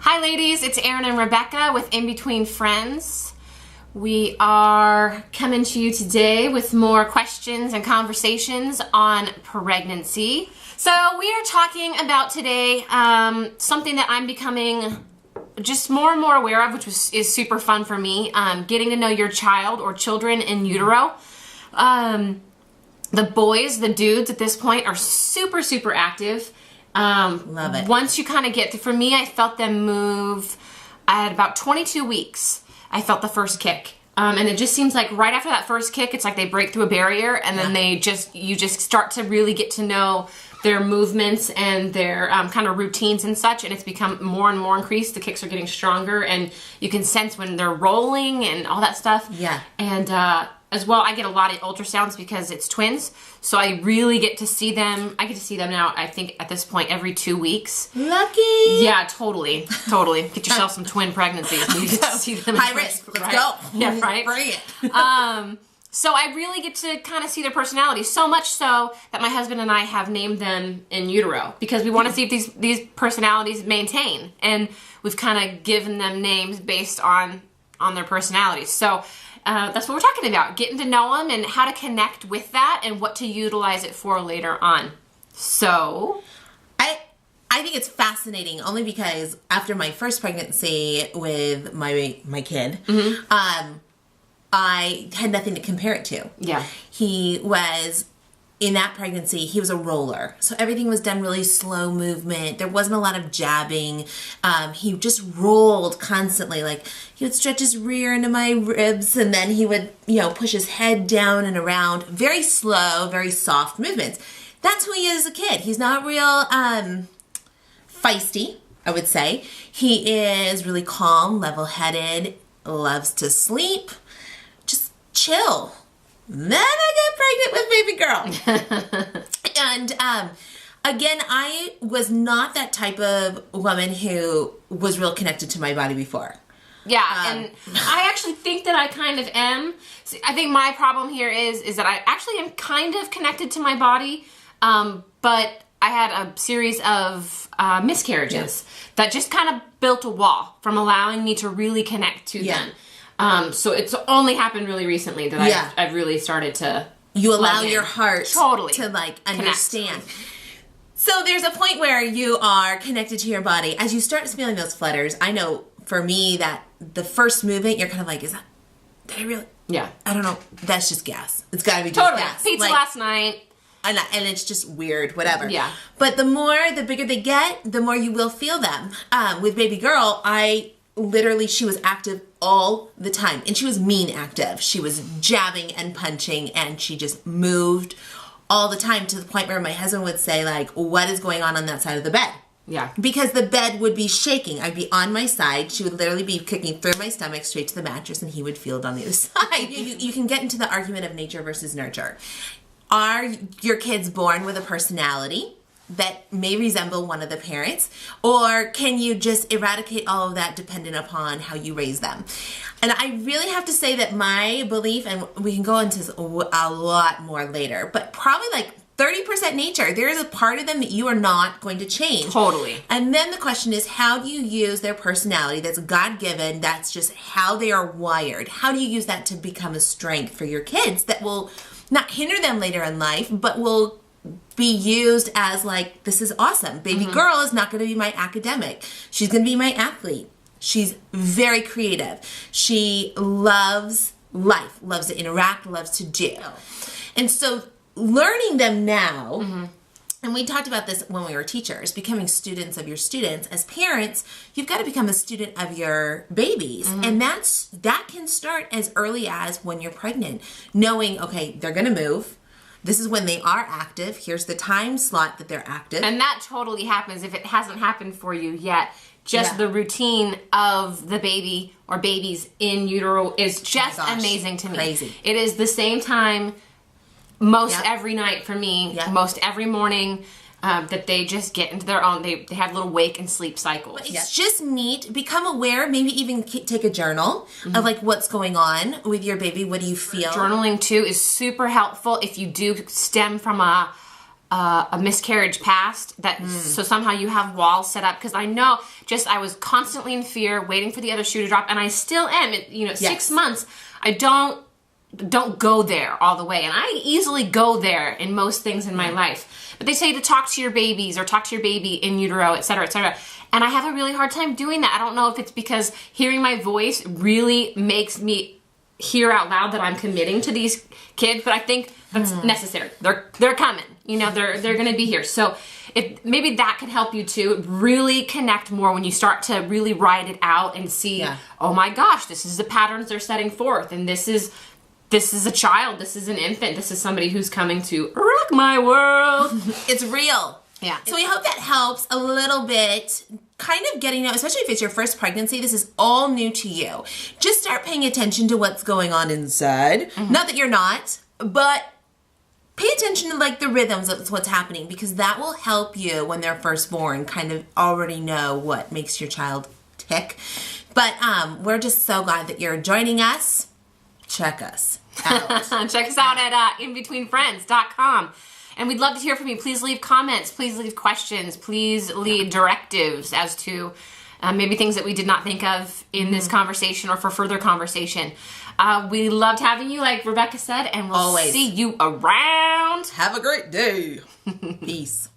Hi ladies, it's Erin and Rebecca with In Between Friends. We are coming to you today with more questions and conversations on pregnancy. So we are talking about today something that I'm becoming just more and more aware of, which is super fun for me, getting to know your child or children in utero. The boys, the dudes at this point are super, super active. Love it. Once you kind of get to, for me, I felt them move at about 22 weeks. I felt the first kick. And it just seems like right after that first kick, it's like they break through a barrier and then you just start to really get to know their movements and their kind of routines and such, and it's become more and more increased. The kicks are getting stronger and you can sense when they're rolling and all that stuff. Yeah. And as well, I get a lot of ultrasounds because it's twins, so I really get to see them. I get to see them now, I think, at this point, every 2 weeks. Lucky. Yeah, totally. Get yourself some twin pregnancies. You get to see them. High risk. Let's go. Yeah, right? Bring it. So I really get to kind of see their personalities, so much so that my husband and I have named them in utero because we want to see if these personalities maintain, and we've kind of given them names based on their personalities. So that's what we're talking about, getting to know them and how to connect with that and what to utilize it for later on. So I think it's fascinating only because after my first pregnancy with my kid, I had nothing to compare it to. Yeah. He was, in that pregnancy, he was a roller. So everything was done really slow movement. There wasn't a lot of jabbing. He just rolled constantly. Like, he would stretch his rear into my ribs, and then he would, push his head down and around. Very slow, very soft movements. That's who he is as a kid. He's not real feisty, I would say. He is really calm, level-headed, loves to sleep. Just chill. Then I get pregnant with baby girl. And again, I was not that type of woman who was real connected to my body before. Yeah, and I actually think that I kind of am. I think my problem here is that I actually am kind of connected to my body, but I had a series of miscarriages that just kind of built a wall from allowing me to really connect to them. So it's only happened really recently that I've really started to. You allow your heart totally to understand. So there's a point where you are connected to your body. As you start feeling those flutters, I know for me that the first movement, you're kind of like, did I really? Yeah. I don't know. That's just gas. It's got to be just gas. Pizza last night. And it's just weird, whatever. Yeah. But the bigger they get, the more you will feel them. With baby girl, she was active all the time. And she was mean active. She was jabbing and punching, and she just moved all the time to the point where my husband would say, like, what is going on that side of the bed? Yeah. Because the bed would be shaking. I'd be on my side. She would literally be kicking through my stomach straight to the mattress, and he would feel it on the other side. You can get into the argument of nature versus nurture. Are your kids born with a personality that may resemble one of the parents, or can you just eradicate all of that dependent upon how you raise them? And I really have to say that my belief, and we can go into this a lot more later, but probably like 30% nature. There is a part of them that you are not going to change. Totally. And then the question is, how do you use their personality that's God-given, that's just how they are wired? How do you use that to become a strength for your kids that will not hinder them later in life, but will be used as like, this is awesome. Baby girl is not going to be my academic. She's going to be my athlete. She's very creative. She loves life, loves to interact, loves to do. And so learning them now, and we talked about this when we were teachers, becoming students of your students. As parents, you've got to become a student of your babies. And that can start as early as when you're pregnant. Knowing, okay, they're going to move. This is when they are active. Here's the time slot that they're active. And that totally happens if it hasn't happened for you yet. Just the routine of the baby or babies in utero is just amazing to me. Crazy. It is the same time most every night for me, most every morning. That they just get into their own, they have little wake and sleep cycles. It's just neat. Become aware, maybe even take a journal of like what's going on with your baby. What do you feel? Journaling too is super helpful if you do stem from a miscarriage past, that so somehow you have walls set up, because I know I was constantly in fear, waiting for the other shoe to drop, and I still am. 6 months, I don't go there all the way, and I easily go there in most things in my life. But they say to talk to your babies, or talk to your baby in utero, etc., etc. And I have a really hard time doing that. I don't know if it's because hearing my voice really makes me hear out loud that I'm committing to these kids, but I think that's necessary. They're coming. They're going to be here. So if maybe that could help you to really connect more when you start to really write it out and see, oh my gosh, this is the patterns they're setting forth, and this is a child, this is an infant, this is somebody who's coming to rock my world. It's real. Yeah. So we hope that helps a little bit, kind of getting out, especially if it's your first pregnancy. This is all new to you. Just start paying attention to what's going on inside. Not that you're not, but pay attention to like the rhythms of what's happening, because that will help you when they're first born kind of already know what makes your child tick. But we're just so glad that you're joining us. Check us out. Check us out at inbetweenfriends.com. And we'd love to hear from you. Please leave comments. Please leave questions. Please leave directives as to maybe things that we did not think of in this conversation or for further conversation. We loved having you, like Rebecca said, and we'll see you around. Have a great day. Peace.